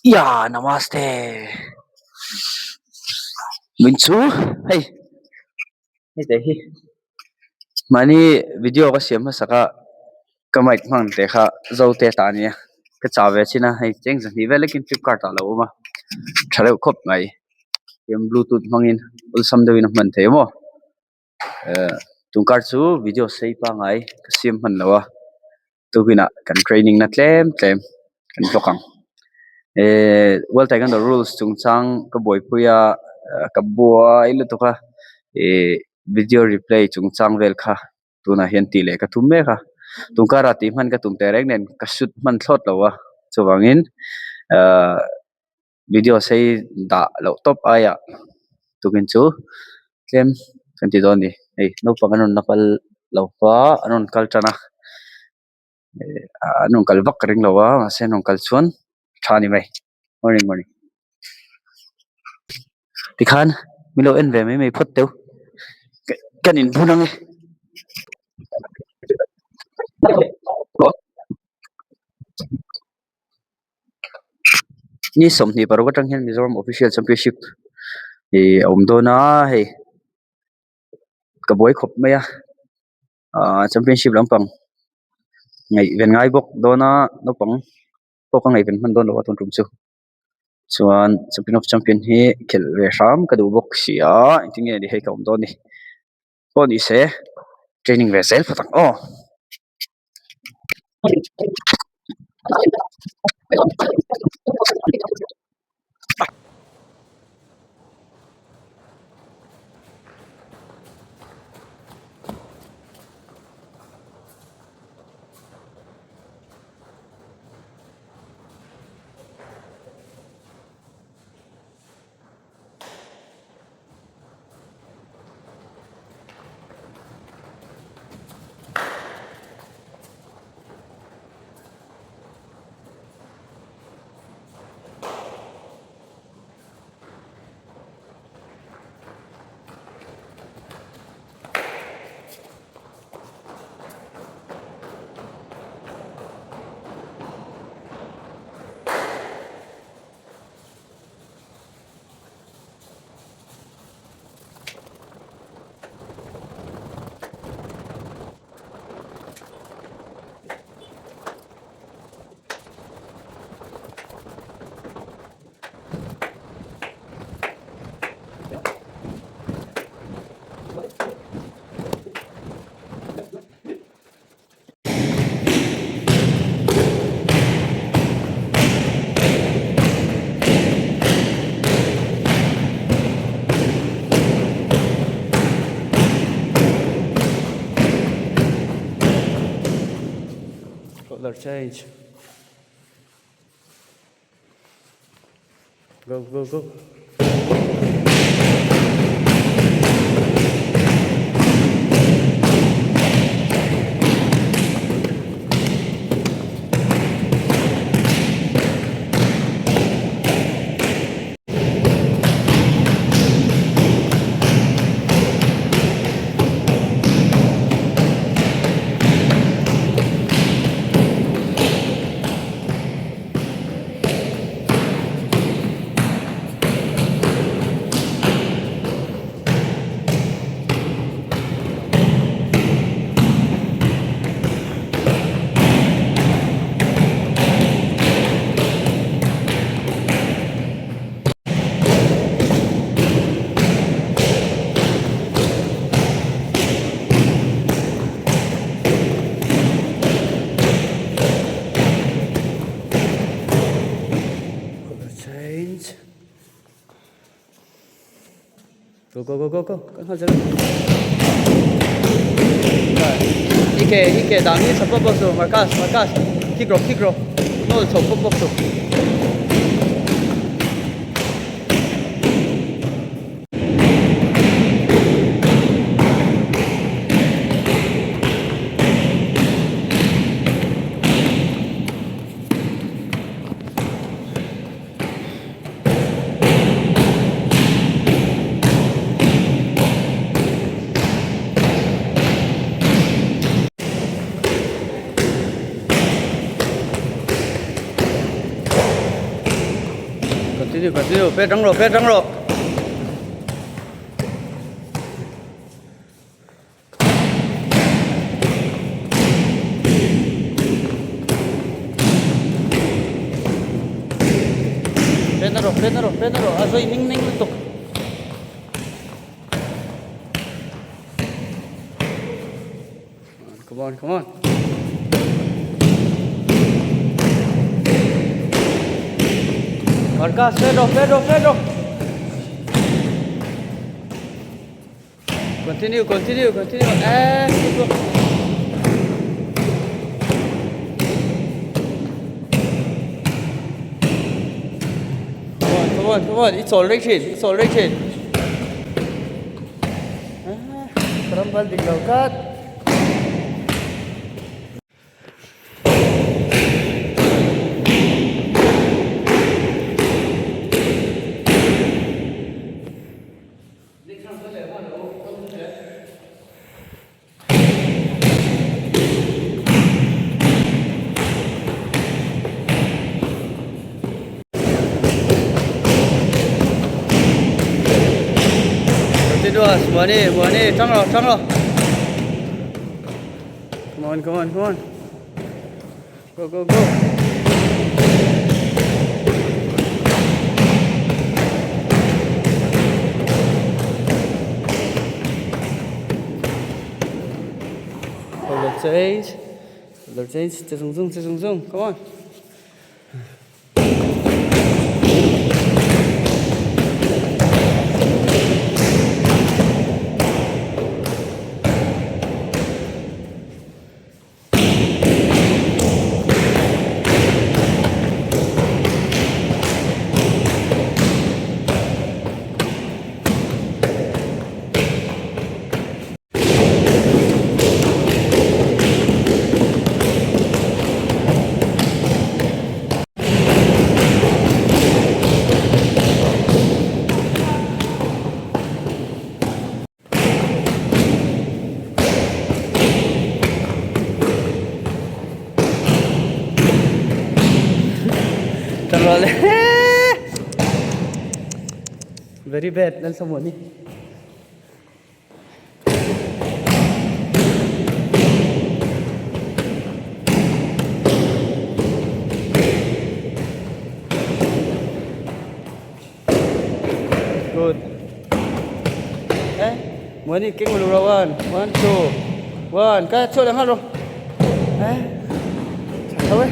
Yeah, namaste. Minchu, hey, hey dehi. Mani video ka siam saka kamait mang te kha zote tania. Ka chawe china hey cheng zang ni vele kin Flipkart ala uma. Thale khop mai. Yam Bluetooth mangin ul sam dewi nak man the mo. Tungkar chu video sei pa ngai ka siam man lawa. Tu bina kan training na tlem kan lokang. Well taken the rules chung chang ka boy puya ka boy ilu to ka video replay chung chang vel kha tuna hian ti le ka thum me kha tungkara ti man ka tum tereng nen ka shoot man thlot lawa chuwangin video sei da lo top aya tukin chu tlem kan ti don ni ei no panganon nakal lo pa anon kal chana anon kal vak ring lawa ase non kal chuan thani mai morning tikhan milo en ve mai phot teu kan in bunang ni somni paru ka tang hian Mizoram official championship omdo na hei ka boy khop maya championship lampang ngai ven ngai bok dona no pang to ka ngai ven man don lo ton rum chu chuan champion of champion hi khel ve ram ka du bok sia tinge ni hei ka omdo ni poni se training ve self patang oh color change go change go kan ha jala ike dami support box markas kick row no support box Continue. Pet răng rồi. Pet na rồi. Rồi, ninh liên tục. Come on. Podcast, Pedro. Continue. Go. Come on. It's all right. Terambal di laukat. Buah ni, thắng rồi. Come on. Go. Color change. Sẽ zoom. Come on. Very bad. Nan semua ni. Good. Muốn đi kinh một đầu one. 1, 2, 1. Cái chỗ đang hát rồi. Sao ấy?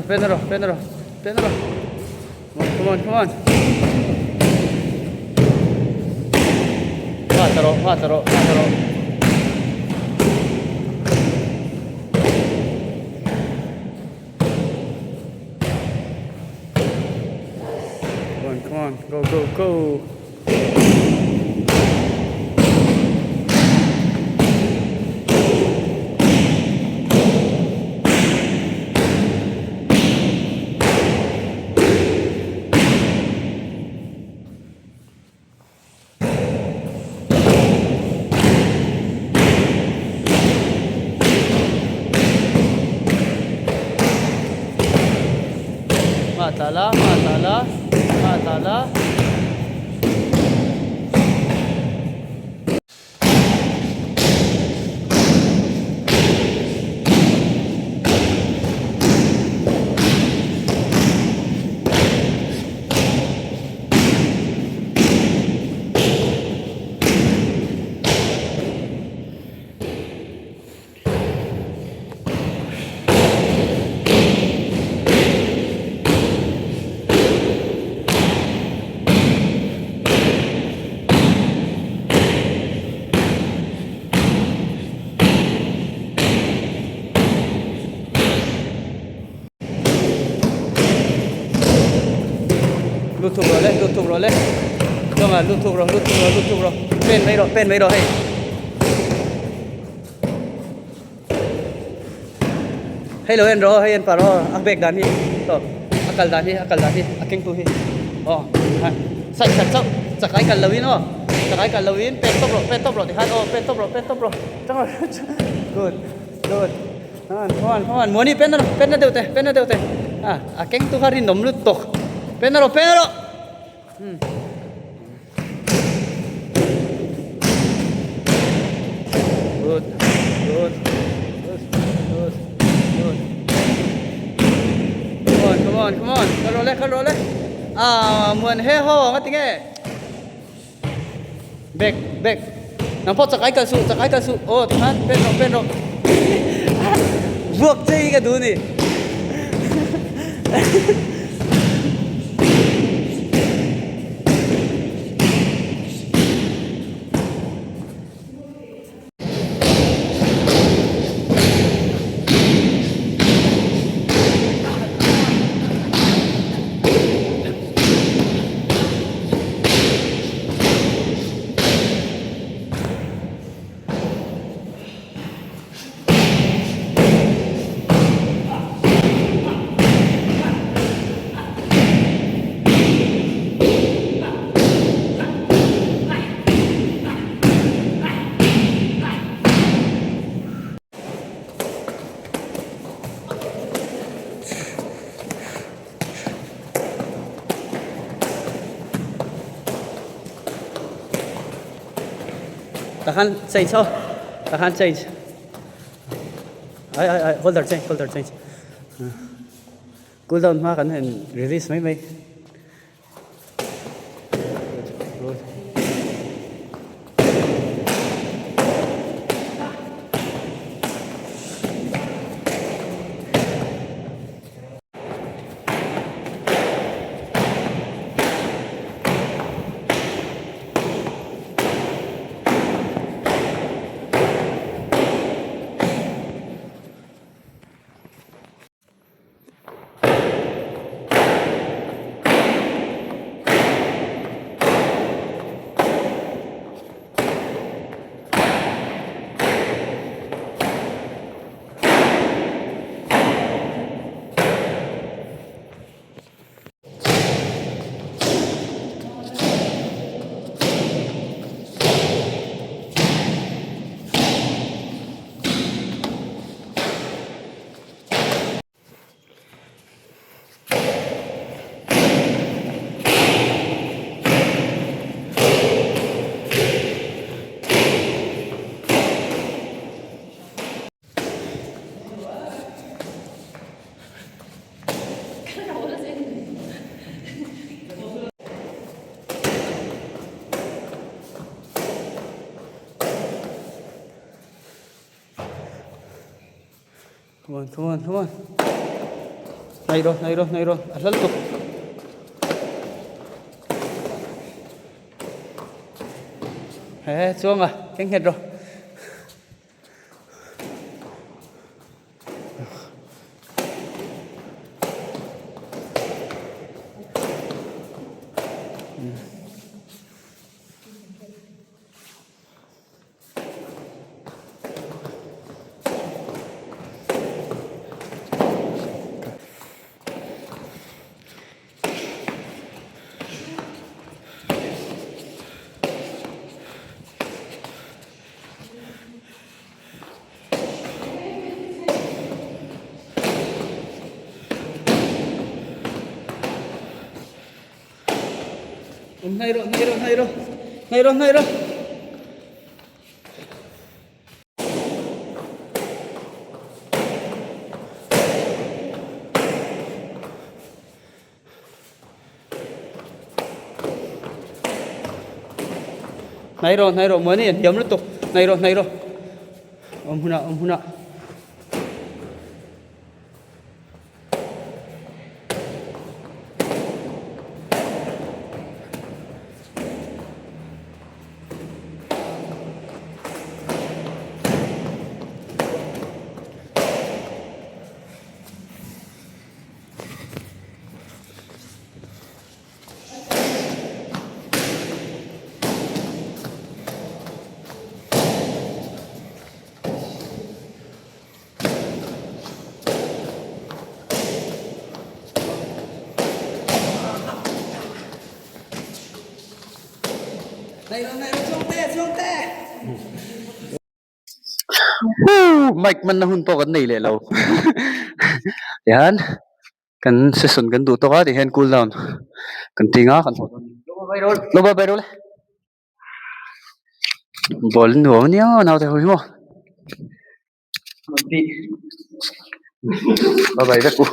Pedro. Come on. Fataro. Come on. Go. Matala. lút thục rồi lên cho mà lút thục rồi bên mấy rồi hay hay lo en ro hay en paro akbek dan hi to akal dan hi aking tu hi sai sakai kal lawin kal lawin pen top ro thì han pen top ro chang good come on money pen na deute aking tu hari nom lut tok pen ro good come on khăn rồi muộn he ho ngat tinge back nang pot sakai ka su than pen ro vuok chei ka du ni tahan change ai hold change cool down ma kan release mấy good come on này rồi rất tục xuống cánh hết rồi này rồi mới này hiếm liên tục này rồi ông huna Mike man na hun po kan nei le lo. Yan. Kan session kan du to ka di hen cool down. Kan tinga kan lo ba viral. Bol no niya na ta hui mo. Di. Bye bye da ku.